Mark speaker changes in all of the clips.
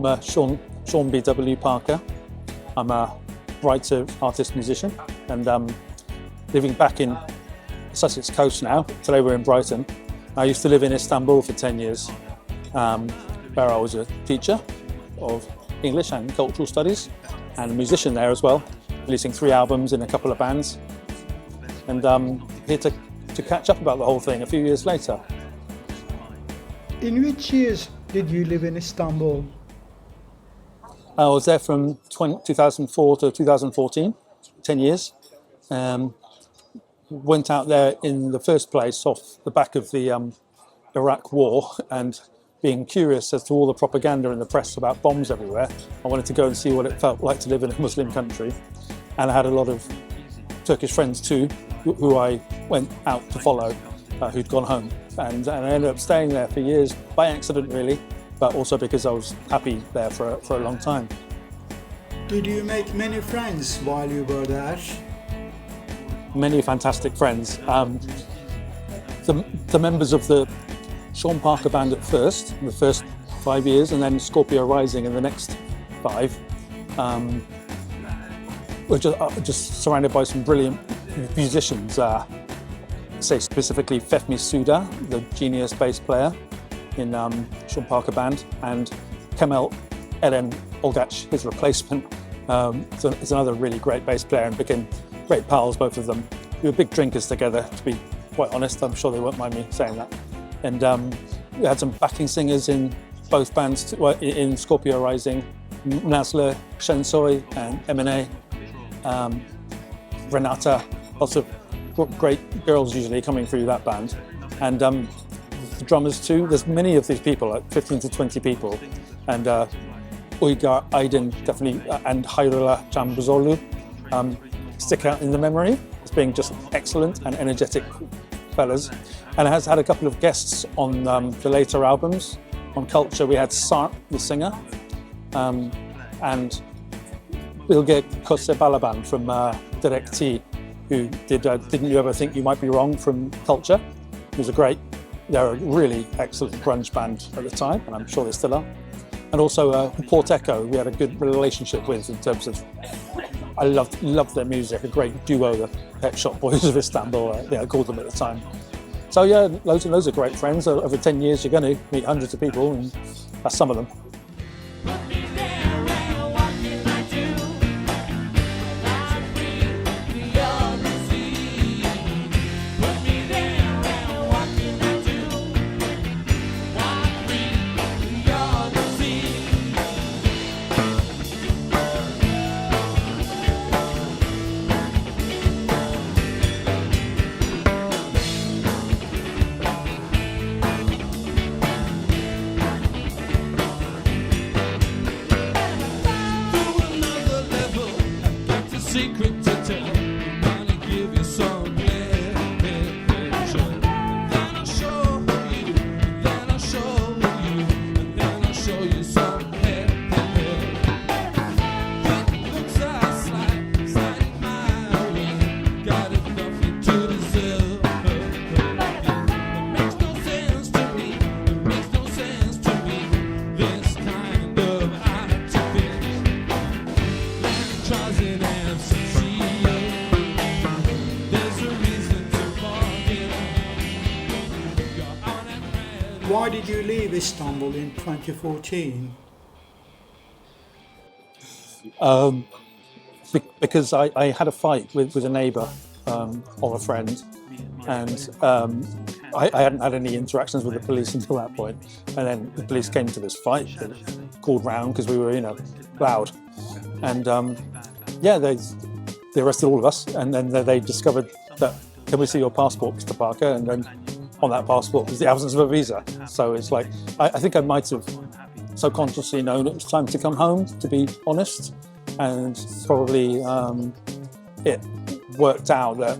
Speaker 1: I'm Sean B.W. Parker. I'm a writer, artist, musician, and living back in Sussex coast now. Today we're in Brighton. I used to live in Istanbul for 10 years, where I was a teacher of English and cultural studies, and a musician there as well, releasing 3 albums in a couple of bands. And here to catch up about the whole thing a few years later.
Speaker 2: In which years did you live in Istanbul?
Speaker 1: I was there from 2004 to 2014, 10 years. Went out there in the first place off the back of the Iraq war, and being curious as to all the propaganda in the press about bombs everywhere, I wanted to go and see what it felt like to live in a Muslim country. And I had a lot of Turkish friends too, who I went out to follow, who'd gone home. And I ended up staying there for years, by accident really, but also because I was happy there for a long time.
Speaker 2: Did you make many friends while you were there?
Speaker 1: Many fantastic friends. The members of the Sean Parker band at first, in the first 5 years, and then Scorpio Rising in the next 5. We're just surrounded by some brilliant musicians. Say specifically Fehmi Suda, the genius bass player in Sean Parker band, and Kemal Eren Olgaç, his replacement. So it's another really great bass player, and became great pals, both of them. We were big drinkers together, to be quite honest. I'm sure they won't mind me saying that. And we had some backing singers in both bands, in Scorpio Rising, Nazlı Şensoy and Emine, Renata, lots of great girls usually coming through that band. And the drummers too, there's many of these people, like 15 to 20 people. And Uygar Aydin definitely, and Hayrullah Cambuzoglu stick out in the memory as being just excellent and energetic fellas. And it has had a couple of guests on the later albums. On Culture we had Sarp, the singer, and Bilge Kosebalaban from Direct T, who did Didn't You Ever Think You Might Be Wrong from Culture. It was they're a really excellent grunge band at the time, and I'm sure they still are. And also Port Echo, we had a good relationship with in terms of, I loved their music, a great duo, the Pet Shop Boys of Istanbul, I called them at the time. So yeah, loads and loads of great friends. Over 10 years you're going to meet hundreds of people, and that's some of them.
Speaker 3: Secret to tell, gonna give you some pleasure. Then I'll show you, then I'll show you, and then I'll show you some hair. Good looks are sliding my way, got enough to deserve. It makes no sense to me, it makes no sense to me, this kind of activity. Tries it and
Speaker 2: Why did you leave Istanbul in 2014?
Speaker 1: Because I had a fight with a neighbour of a friend, and I hadn't had any interactions with the police until that point. And then the police came to this fight, they called round because we were, loud. And they arrested all of us, and then they discovered that, can we see your passport, Mr. Parker? And then on that passport was the absence of a visa. So it's like, I think I might have subconsciously known it was time to come home, to be honest. And probably it worked out that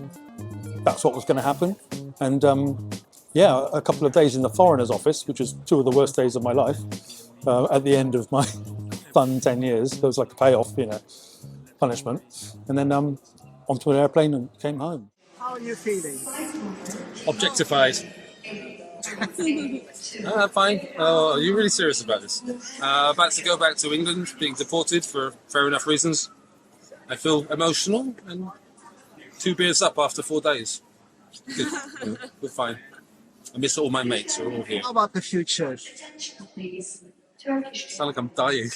Speaker 1: that's what was going to happen. And a couple of days in the foreigner's office, which was 2 of the worst days of my life, at the end of my fun 10 years. It was like a payoff, punishment. And then onto an airplane and came home.
Speaker 2: How are you feeling?
Speaker 1: Objectified.
Speaker 4: Fine. Oh, are you really serious about this? About to go back to England, being deported for fair enough reasons. I feel emotional and 2 beers up after 4 days. Good. We're fine. I miss all my mates. We're all here.
Speaker 5: How about the future?
Speaker 4: Sound like I'm dying.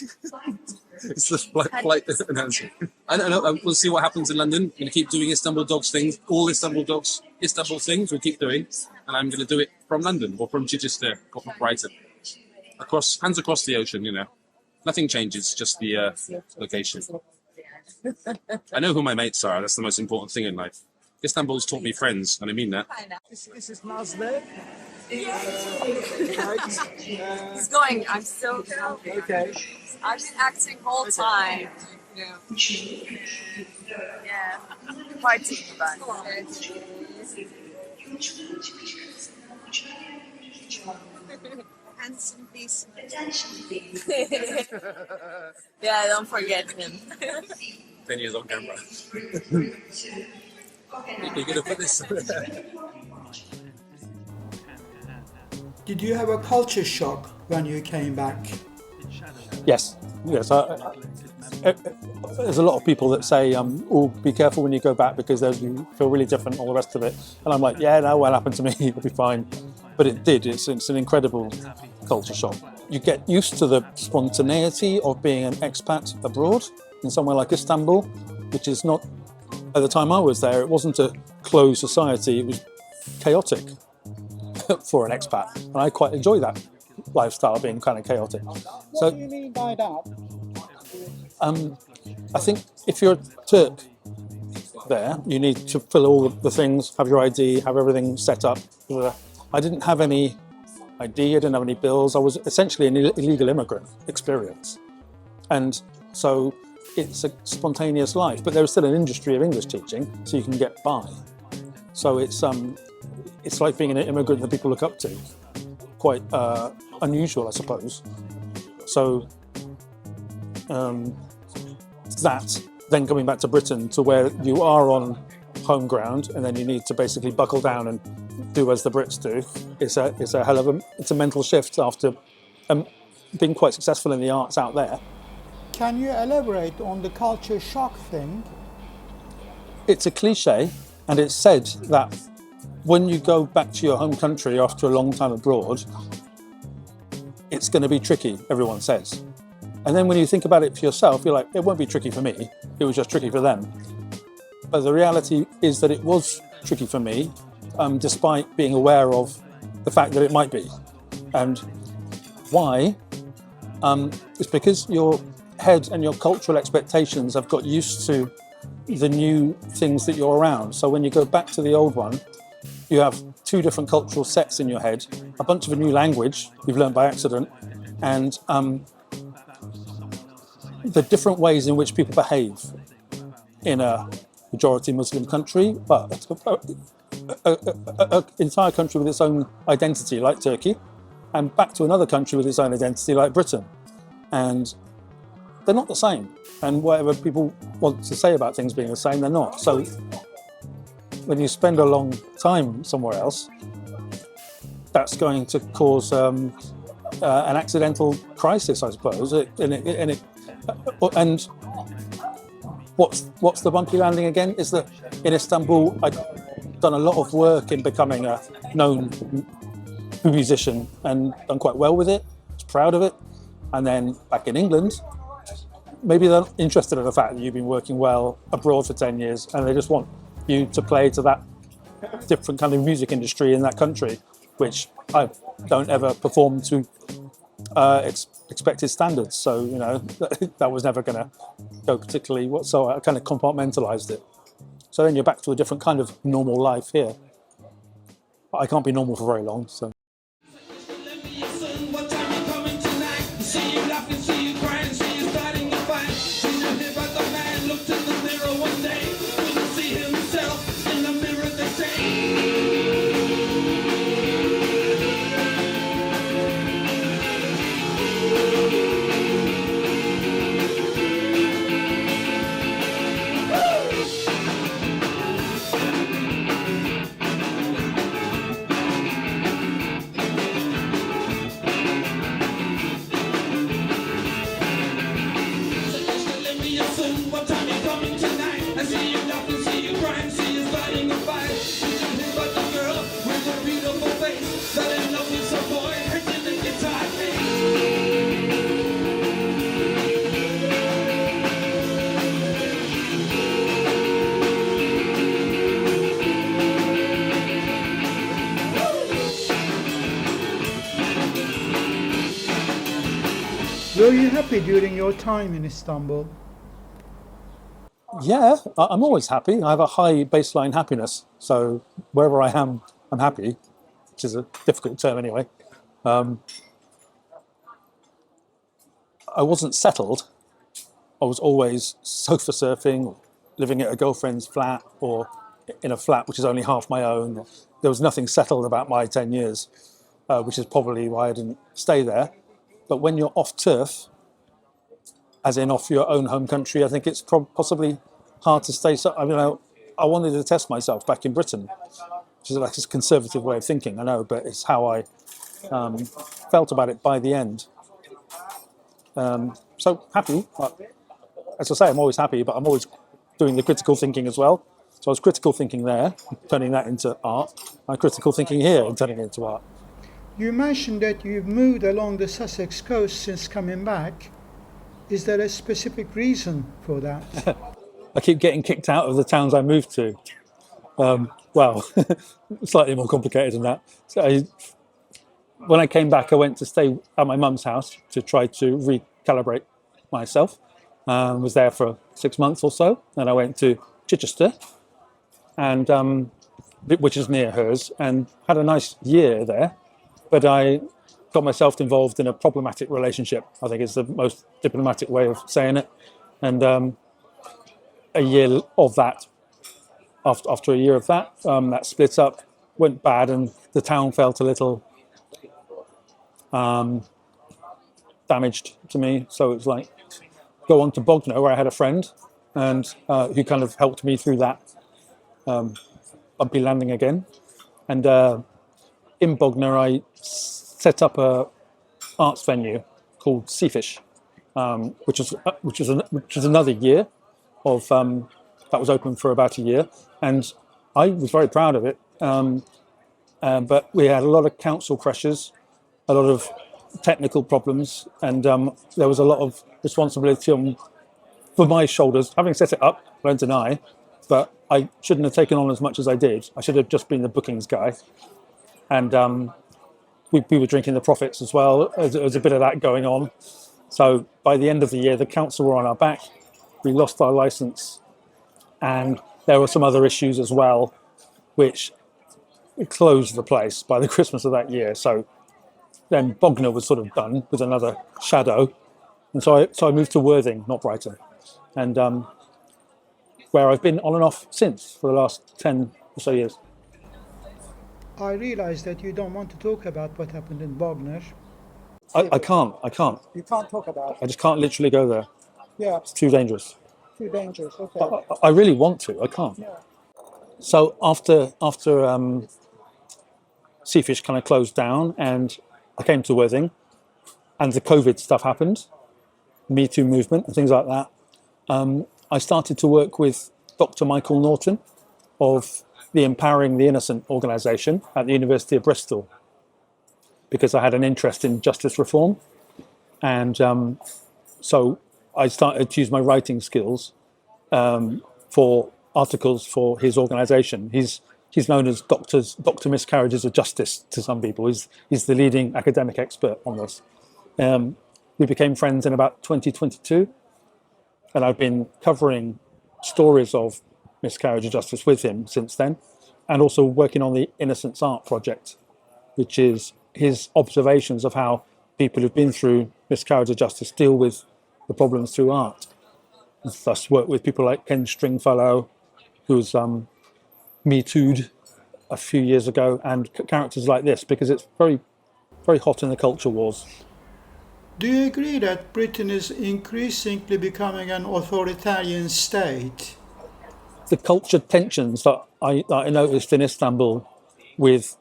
Speaker 4: It's the flight announcement. I don't know. We'll see what happens in London. I'm going to keep doing Istanbul Dogs things. All Istanbul things we'll keep doing. And I'm going to do it from London or from Chichester or from Brighton. Hands across the ocean, you know. Nothing changes, just the location. I know who my mates are. That's the most important thing in life. Istanbul's taught me friends, and I mean that.
Speaker 5: This is Nazlı.
Speaker 6: It's going. I'm so happy.
Speaker 5: Okay.
Speaker 6: I've been acting whole time. You know. Yeah. Partying ben. Handsome piece. Yeah, don't forget him.
Speaker 4: 10 years on camera. You're going to put this...
Speaker 2: Did you have a culture shock when you came back?
Speaker 1: Yes. There's a lot of people that say, "Oh, be careful when you go back because you feel really different," and all the rest of it. And I'm like, "Yeah, no, what happened to me? It'll be fine." But it did. It's an incredible culture shock. You get used to the spontaneity of being an expat abroad in somewhere like Istanbul, which is not. At the time I was there, it wasn't a closed society. It was chaotic for an expat, and I quite enjoy that lifestyle, being kind of chaotic.
Speaker 5: What do you mean by that?
Speaker 1: I think if you're a Turk there, you need to fill all the things, have your ID, have everything set up. I didn't have any ID, I didn't have any bills. I was essentially an illegal immigrant experience. And so it's a spontaneous life, but there's still an industry of English teaching, so you can get by. So it's like being an immigrant that people look up to. Quite unusual, I suppose. So that, then coming back to Britain to where you are on home ground and then you need to basically buckle down and do as the Brits do, it's a hell of a mental shift after being quite successful in the arts out there.
Speaker 2: Can you elaborate on the culture shock thing?
Speaker 1: It's a cliche, and it's said that when you go back to your home country after a long time abroad, it's going to be tricky, everyone says. And then when you think about it for yourself, you're like, it won't be tricky for me, it was just tricky for them. But the reality is that it was tricky for me, despite being aware of the fact that it might be. And why? It's because your head and your cultural expectations have got used to the new things that you're around. So when you go back to the old one, you have two different cultural sets in your head, a bunch of a new language you've learned by accident, and the different ways in which people behave in a majority Muslim country, but an entire country with its own identity like Turkey, and back to another country with its own identity like Britain. And they're not the same. And whatever people want to say about things being the same, they're not. So when you spend a long time somewhere else, that's going to cause an accidental crisis, I suppose. And what's the bumpy landing again? Is that in Istanbul, I'd done a lot of work in becoming a known musician and done quite well with it. I was proud of it. And then back in England, maybe they're not interested in the fact that you've been working well abroad for 10 years and they just want you to play to that different kind of music industry in that country, which I don't ever perform to expected standards. So, you know, that was never going to go particularly well. So I kind of compartmentalized it. So then you're back to a different kind of normal life here. But I can't be normal for very long, so.
Speaker 3: Let me listen, what time you coming tonight? See you laughing, see you crying, see you starting to fight. See you hear about the man looked in the mirror one day. Couldn't see himself in the mirror the same.
Speaker 2: Were you happy during your time in Istanbul?
Speaker 1: Yeah, I'm always happy. I have a high baseline happiness. So wherever I am, I'm happy, which is a difficult term anyway. I wasn't settled. I was always sofa surfing, living at a girlfriend's flat, or in a flat which is only half my own. There was nothing settled about my 10 years, which is probably why I didn't stay there. But when you're off turf, as in off your own home country, I think it's possibly hard to stay. So, I mean, I wanted to test myself back in Britain, which is like this conservative way of thinking, I know, but it's how I felt about it by the end. So happy. As I say, I'm always happy, but I'm always doing the critical thinking as well. So I was critical thinking there, turning that into art, and critical thinking here and turning it into art.
Speaker 2: You mentioned that you've moved along the Sussex coast since coming back. Is there a specific reason for that?
Speaker 1: I keep getting kicked out of the towns I moved to. Well, slightly more complicated than that. So when I came back, I went to stay at my mum's house to try to recalibrate myself. Was there for 6 months or so. Then I went to Chichester, and which is near hers, and had a nice year there. But I got myself involved in a problematic relationship, I think is the most diplomatic way of saying it. And a year of that, after a year of that, that split up, went bad, and the town felt a little damaged to me. So it was like, go on to Bognor, where I had a friend, and who kind of helped me through that bumpy landing again. And in Bognor, I set up a arts venue called Seafish, which was another year of that was open for about a year, and I was very proud of it. But we had a lot of council pressures, a lot of technical problems, and there was a lot of responsibility for my shoulders. Having set it up, I don't deny, but I shouldn't have taken on as much as I did. I should have just been the bookings guy, and we were drinking the profits as well. There was a bit of that going on. So by the end of the year, the council were on our back. We lost our license, and there were some other issues as well, which closed the place by the Christmas of that year. So then Bognor was sort of done with another shadow, and so I moved to Worthing, not Brighton, and where I've been on and off since for the last 10 or so years.
Speaker 2: I realise that you don't want to talk about what happened in Bognor.
Speaker 1: I can't.
Speaker 5: You can't talk about it.
Speaker 1: I just can't literally go there.
Speaker 5: Yeah,
Speaker 1: It's too dangerous.
Speaker 5: too dangerous. Okay.
Speaker 1: I really want to. I can't.
Speaker 5: Yeah.
Speaker 1: So after Seafish kind of closed down, and I came to Worthing, and the COVID stuff happened, Me Too movement and things like that. I started to work with Dr. Michael Norton of the Empowering the Innocent organisation at the University of Bristol, because I had an interest in justice reform, and so I started to use my writing skills for articles for his organisation. He's known as Dr. Miscarriages of Justice to some people. He's the leading academic expert on this. We became friends in about 2022, and I've been covering stories of miscarriage of justice with him since then, and also working on the Innocence Art Project, which is his observations of how people who've been through miscarriage of justice deal with the problems through art. Thus work with people like Ken Stringfellow, who's Me Too'd a few years ago, and characters like this, because it's very, very hot in the culture wars.
Speaker 2: Do you agree that Britain is increasingly becoming an authoritarian state?
Speaker 1: The culture tensions that I noticed in Istanbul, with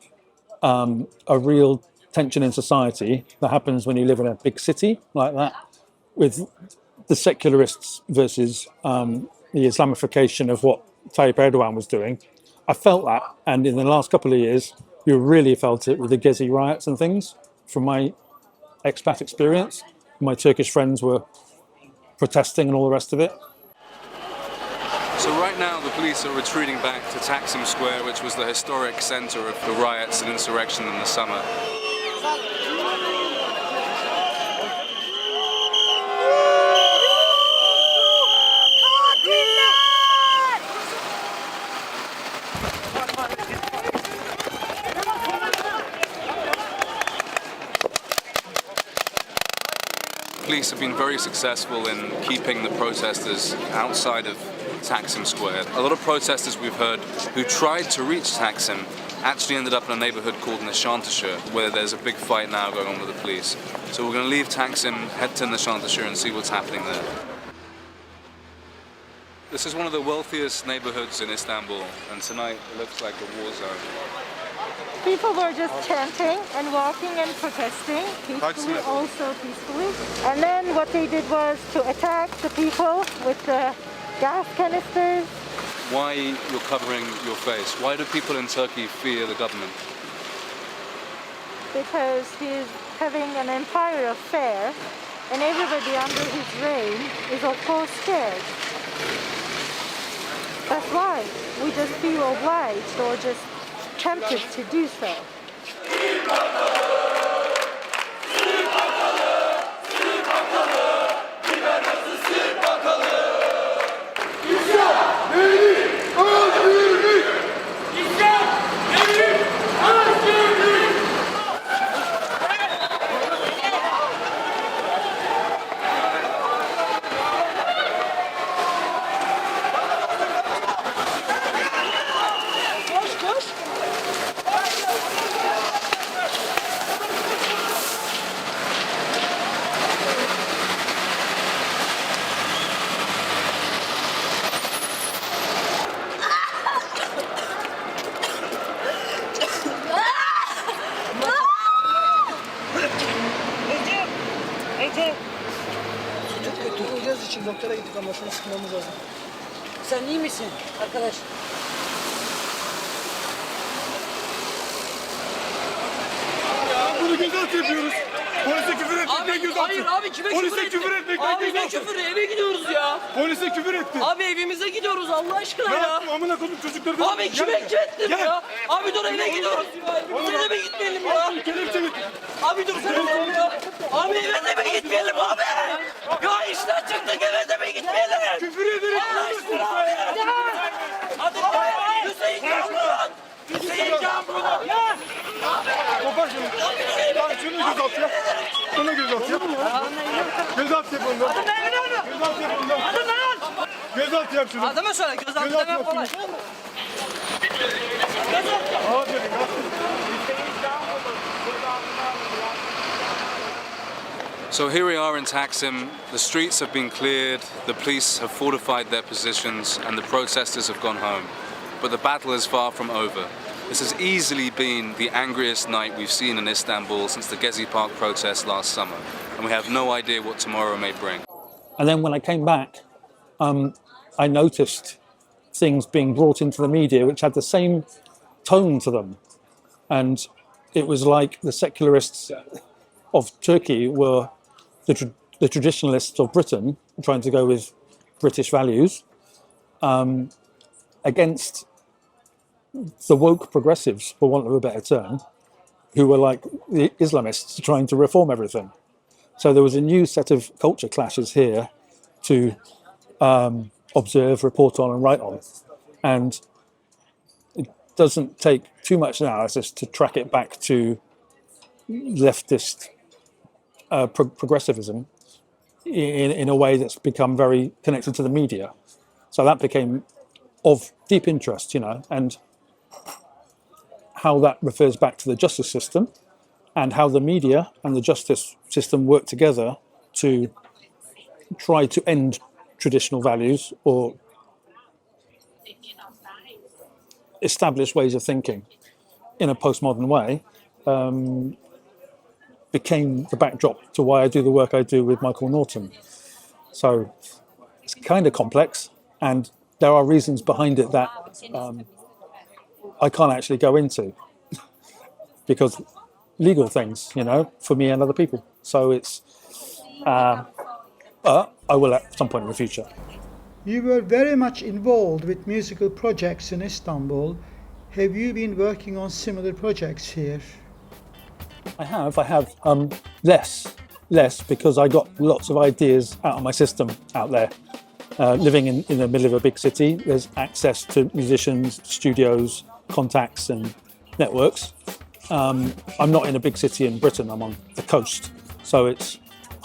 Speaker 1: a real tension in society that happens when you live in a big city like that, with the secularists versus the Islamification of what Tayyip Erdogan was doing. I felt that, and in the last couple of years, you really felt it with the Gezi riots and things. From my expat experience, my Turkish friends were protesting and all the rest of it.
Speaker 7: So right now the police are retreating back to Taksim Square, which was the historic centre of the riots and insurrection in the summer. police have been very successful in keeping the protesters outside of Taksim Square. A lot of protesters we've heard who tried to reach Taksim actually ended up in a neighborhood called Nishantashire, where there's a big fight now going on with the police. So we're going to leave Taksim, head to Nishantashire and see what's happening there. This is one of the wealthiest neighborhoods in Istanbul, and tonight it looks like a war zone.
Speaker 8: People were just chanting and walking and protesting peacefully, also peacefully. And then what they did was to attack the people with the gas canisters.
Speaker 7: Why you're covering your face? Why do people in Turkey fear the government?
Speaker 8: Because he's having an empire affair, and everybody under his reign is of course scared. That's why we just feel obliged or just tempted to do so.
Speaker 5: Çok kötü. Olacağız için doktora gittik ama şunu sıkmamız lazım. Sen iyi misin arkadaş?
Speaker 9: Bunu gözaltı yapıyoruz. Polise küfür etmekten gözaltı.
Speaker 10: Hayır abi kime
Speaker 9: Polise küfür etmekten
Speaker 10: Abi ne
Speaker 9: gözaltı.
Speaker 10: küfürü, eve gidiyoruz ya.
Speaker 9: Polise küfür etti.
Speaker 10: Abi evimize gidiyoruz Allah aşkına
Speaker 9: Ne
Speaker 10: ya.
Speaker 9: yaptın amına koyduk çocukları da.
Speaker 10: Abi kime ettim ya? Abi dur eve gidiyoruz ya. Evimize de mi gitmeyelim ya?
Speaker 9: Kelepçe git.
Speaker 10: Abi dur sen ya. Abi eve de mi gitmeyelim abi? Ya işten çıktık eve de mi gitmeyelim?
Speaker 9: Küfür ederek.
Speaker 10: Allah aşkına abi. Hadi Hüseyin Kamran. Hüseyin Kamran. Ya.
Speaker 9: Kopar şunu. Lan şunu gözaltı yap. Şunu gözaltı yap. Gözaltı yap ondan. Gözaltı yap ondan. Gözaltı yap şunu.
Speaker 10: Adama söyle gözaltı
Speaker 9: Gözaltı
Speaker 10: demem
Speaker 9: yap
Speaker 10: kolay.
Speaker 9: şunu. Aferin.
Speaker 7: So here we are in Taksim. The streets have been cleared, the police have fortified their positions, and the protesters have gone home. But the battle is far from over. This has easily been the angriest night we've seen in Istanbul since the Gezi Park protests last summer, and we have no idea what tomorrow may bring.
Speaker 1: And then when I came back, I noticed things being brought into the media which had the same tone to them. And it was like the secularists of Turkey were the traditionalists of Britain, trying to go with British values, against the woke progressives, for want of a better term, who were like the Islamists trying to reform everything. So there was a new set of culture clashes here to observe, report on and write on. And it doesn't take too much analysis to track it back to leftist progressivism in a way that's become very connected to the media. So that became of deep interest, and how that refers back to the justice system and how the media and the justice system work together to try to end traditional values or establish ways of thinking in a postmodern way, became the backdrop to why I do the work I do with Michael Norton. So it's kind of complex, and there are reasons behind it that I can't actually go into because legal things, for me and other people. So it's, I will at some point in the future.
Speaker 2: You were very much involved with musical projects in Istanbul. Have you been working on similar projects here?
Speaker 1: I have less because I got lots of ideas out of my system out there. Living in the middle of a big city, there's access to musicians, studios, contacts and networks. I'm not in a big city in Britain, I'm on the coast, so it's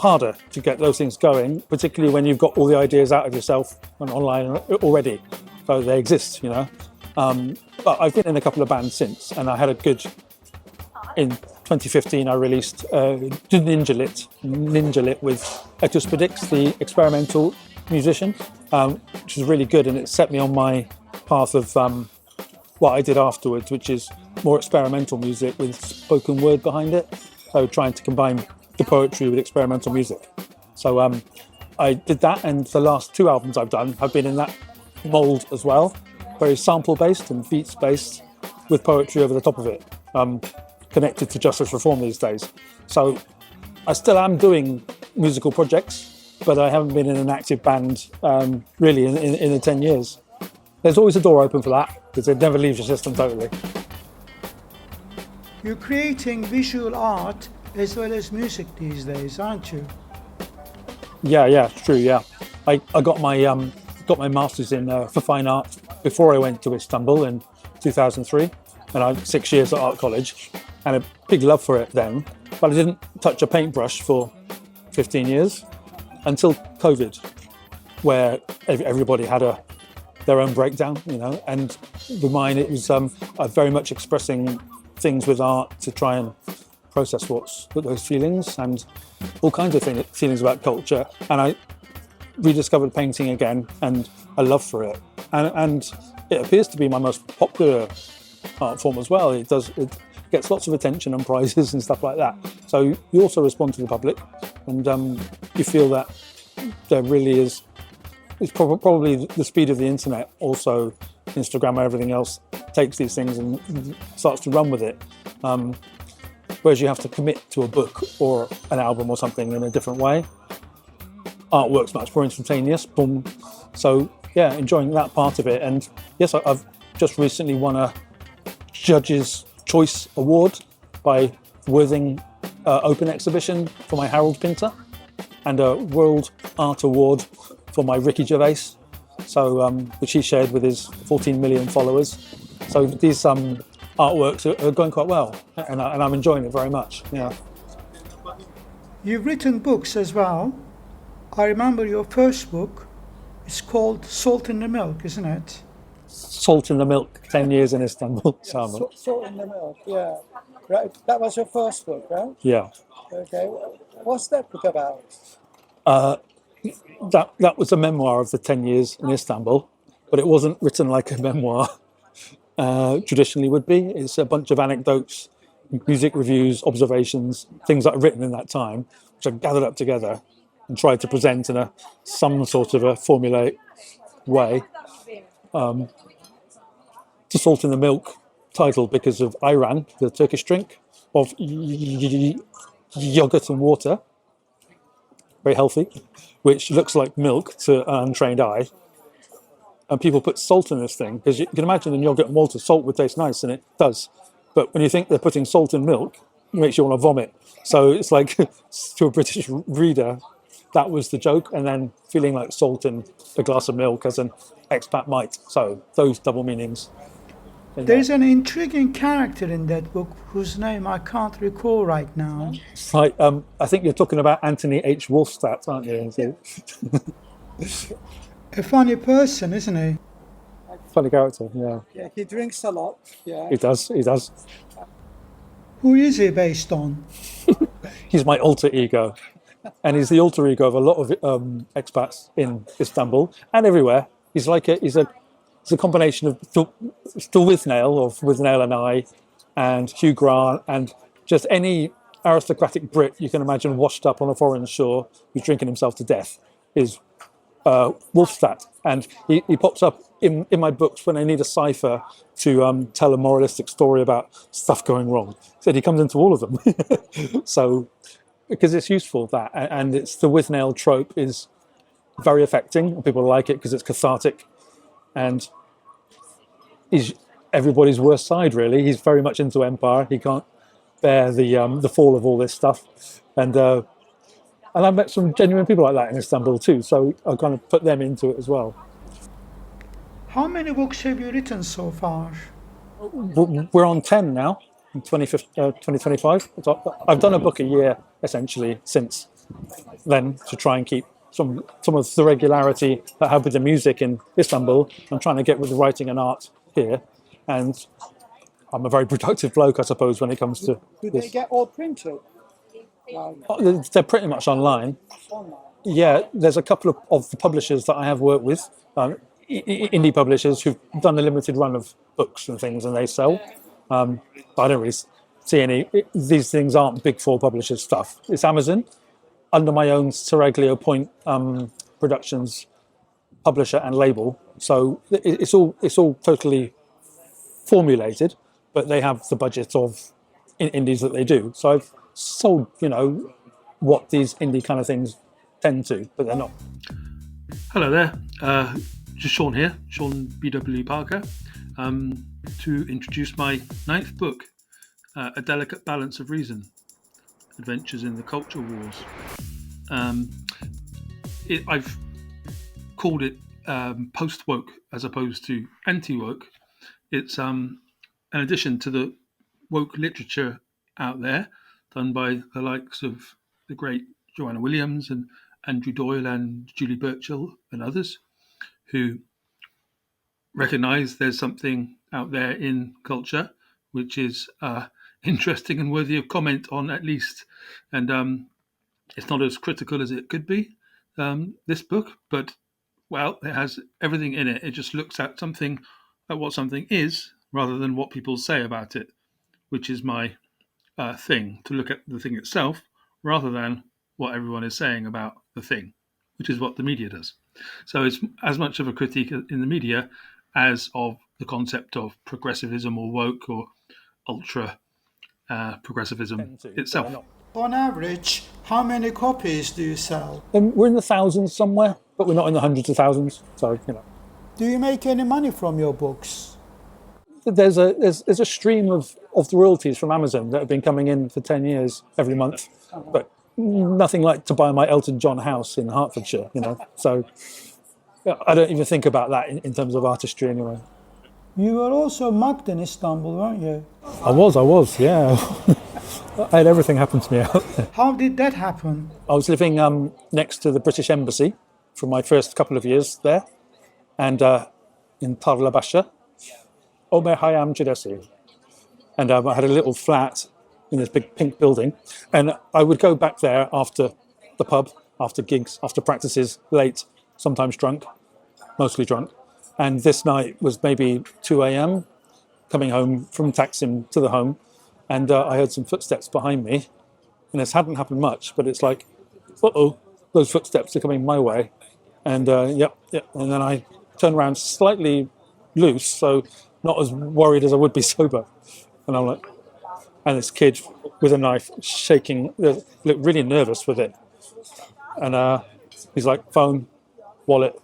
Speaker 1: harder to get those things going, particularly when you've got all the ideas out of yourself and online already. So they exist, you know. But I've been in a couple of bands since, and I had a good. In 2015, I released Ninja Lit with Ectospedix, the experimental musician, which was really good, and it set me on my path of what I did afterwards, which is more experimental music with spoken word behind it. So trying to combine the poetry with experimental music. So I did that, and the last 2 albums I've done have been in that mold as well, very sample-based and beats-based with poetry over the top of it, connected to justice reform these days. So I still am doing musical projects, but I haven't been in an active band really in the 10 years. There's always a door open for that, because it never leaves your system totally.
Speaker 2: You're creating visual art as well as music these days, aren't you?
Speaker 1: Yeah, it's true. Yeah, I got my masters in for fine art before I went to Istanbul in 2003, and I had 6 years at art college, and a big love for it then. But I didn't touch a paintbrush for 15 years until COVID, where everybody had their own breakdown, you know. And with mine, it was very much expressing things with art to try and process those feelings and all kinds of feelings about culture. And I rediscovered painting again, and a love for it. And it appears to be my most popular art form as well. It gets lots of attention and prizes and stuff like that. So you also respond to the public, and you feel that there really is. It's probably the speed of the internet, also Instagram and everything else, takes these things and starts to run with it. Whereas you have to commit to a book or an album or something in a different way. Artwork's much more instantaneous, boom. So yeah, enjoying that part of it. And yes, I've just recently won a Judge's Choice Award by Worthing Open Exhibition for my Harold Pinter, and a World Art Award for my Ricky Gervais, so which he shared with his 14 million followers. So these artworks are going quite well, and I'm enjoying it very much. Yeah.
Speaker 2: You've written books as well. I remember your first book. It's called Salt in the Milk, isn't it?
Speaker 1: Salt in the Milk, 10 years in Istanbul.
Speaker 2: Salt in the Milk, yeah. Right. That was your first book, right?
Speaker 1: Yeah.
Speaker 2: Okay. What's that book about?
Speaker 1: That was a memoir of the 10 years in Istanbul, but it wasn't written like a memoir traditionally would be. It's a bunch of anecdotes, music reviews, observations, things that I've written in that time, which I've gathered up together and tried to present in some sort of a formulaic way. The Salt in the Milk title because of Ayran, the Turkish drink, of yogurt and water, very healthy, which looks like milk to an untrained eye. And people put salt in this thing, because you can imagine in yogurt and water, salt would taste nice, and it does. But when you think they're putting salt in milk, it makes you want to vomit. So it's like, to a British reader, that was the joke, and then feeling like salt in a glass of milk as an expat might. So those double meanings.
Speaker 2: There's an intriguing character in that book whose name I can't recall right now.
Speaker 1: It's like, I think you're talking about Anthony H. Wolfstadt, aren't you?
Speaker 2: A funny person, isn't he?
Speaker 1: Funny character, yeah.
Speaker 2: Yeah, he drinks a lot. Yeah.
Speaker 1: He does.
Speaker 2: Who is he based on?
Speaker 1: He's my alter ego. And he's the alter ego of a lot of expats in Istanbul and everywhere. He's a combination of still Withnail, of Withnail and I, and Hugh Grant, and just any aristocratic Brit you can imagine washed up on a foreign shore who's drinking himself to death is Wolfstadt. And he pops up in my books when I need a cipher to tell a moralistic story about stuff going wrong. So he comes into all of them. So, because it's useful, that, and it's the Withnail trope is very affecting. People like it because it's cathartic. And he's everybody's worst side, really. He's very much into empire. He can't bear the fall of all this stuff. And I've met some genuine people like that in Istanbul too. So I kind of put them into it as well.
Speaker 2: How many books have you written so far?
Speaker 1: We're on 10 now, in 2025. I've done a book a year, essentially, since then to try and keep some of the regularity that I have with the music in Istanbul, I'm trying to get with the writing and art here. And I'm a very productive bloke, I suppose, when it comes to
Speaker 2: Do
Speaker 1: this.
Speaker 2: they get all printed?
Speaker 1: They're pretty much online. Yeah, there's a couple of the publishers that I have worked with, indie publishers who've done a limited run of books and things, and they sell. But I don't really see any. These things aren't big four publishers stuff. It's Amazon under my own Seraglio Point Productions publisher and label. So it's all totally formulated, but they have the budget of indies that they do. So I've sold, what these indie kind of things tend to, but they're not.
Speaker 11: Hello there, just Sean here, Sean B.W. Parker, to introduce my 9th book, A Delicate Balance of Reason, Adventures in the Culture Wars. I've called it post-woke as opposed to anti-woke. It's an addition to the woke literature out there, done by the likes of the great Joanna Williams and Andrew Doyle and Julie Burchill and others, who recognise there's something out there in culture which is interesting and worthy of comment on, at least. And it's not as critical as it could be, this book, but, well, it has everything in it. It just looks at what something is, rather than what people say about it, which is my thing, to look at the thing itself, rather than what everyone is saying about the thing, which is what the media does. So it's as much of a critique in the media as of the concept of progressivism or woke or ultra progressivism itself.
Speaker 2: On average, how many copies do you sell?
Speaker 1: We're in the thousands somewhere, but we're not in the hundreds of thousands. So,
Speaker 2: Do you make any money from your books?
Speaker 1: There's a stream of the royalties from Amazon that have been coming in for 10 years every month, but nothing like to buy my Elton John house in Hertfordshire, So I don't even think about that in terms of artistry anyway.
Speaker 2: You were also mugged in Istanbul, weren't you?
Speaker 1: I was, yeah. I had everything happen to me out there.
Speaker 2: How did that happen?
Speaker 1: I was living next to the British Embassy for my first couple of years there, and in Tarlabaşı, Omer Hayam Cidesi. And I had a little flat in this big pink building, and I would go back there after the pub, after gigs, after practices, late, sometimes drunk, mostly drunk. And this night was maybe 2 a.m, coming home from Taksim to the home, and I heard some footsteps behind me, and this hadn't happened much, but it's like, uh-oh, those footsteps are coming my way. And yep, and then I turned around slightly loose, so not as worried as I would be sober. And I'm like, and this kid with a knife shaking, looked really nervous with it. And he's like, phone, wallet.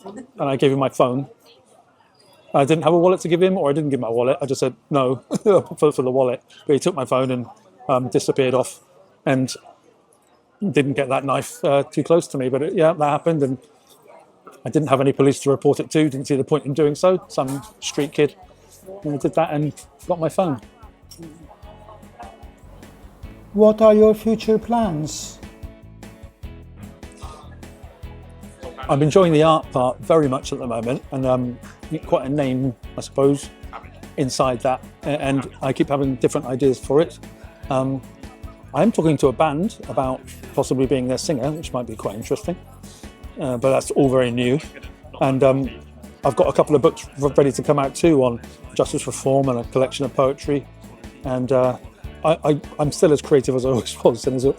Speaker 1: And I gave him my phone. I didn't have a wallet to give him, or I didn't give him my wallet. I just said no for the wallet. But he took my phone and disappeared off, and didn't get that knife too close to me. But that happened, and I didn't have any police to report it to. Didn't see the point in doing so. Some street kid did that and got my phone.
Speaker 2: What are your future plans?
Speaker 1: I'm enjoying the art part very much at the moment, and quite a name, I suppose, inside that. And I keep having different ideas for it. I am talking to a band about possibly being their singer, which might be quite interesting. But that's all very new. And I've got a couple of books ready to come out too on justice reform and a collection of poetry. And I'm still as creative as I always was. And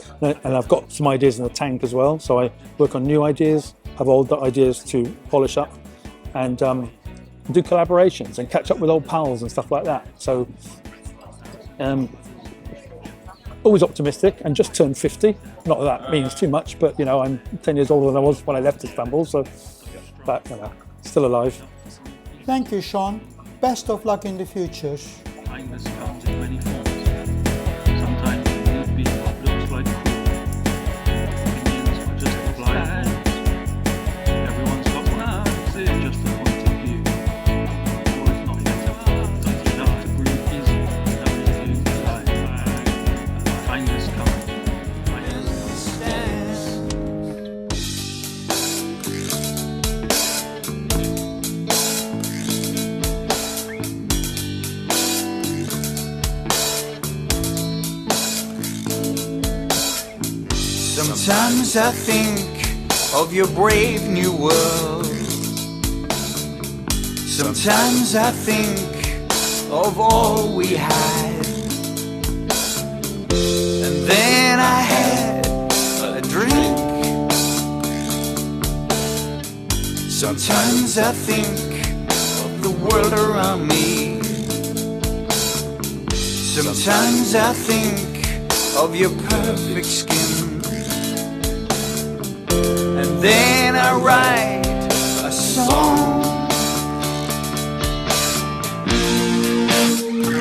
Speaker 1: I've got some ideas in the tank as well. So I work on new ideas, have old ideas to polish up, and do collaborations and catch up with old pals and stuff like that. So always optimistic, and just turned 50. Not that that means too much, but I'm 10 years older than I was when I left Istanbul, so but still alive.
Speaker 2: Thank you, Sean. Best of luck in the future.
Speaker 11: Kindness comes in many forms. Sometimes it may be what looks like opinions are just blind. Everyone's got one, it's just a point of view. Or it's not enough. Doesn't enough to breathe easy. Nobody lives life. Kindness comes.
Speaker 12: Sometimes I think of your brave new world. Sometimes I think of all we had. And then I had a drink. Sometimes I think of the world around me. Sometimes I think of your perfect skin. And then I write a song,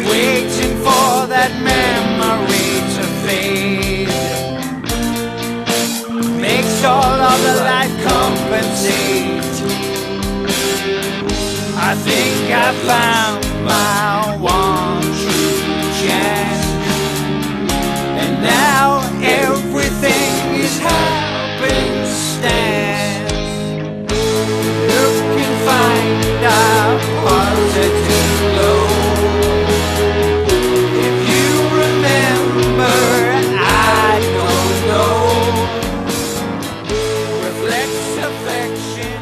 Speaker 12: waiting for that memory to fade. Makes all of the life compensate. I think I found my one true chance, and now everything is happenstance. Look and find our positive glow. If you remember, I don't know. Reflects affection.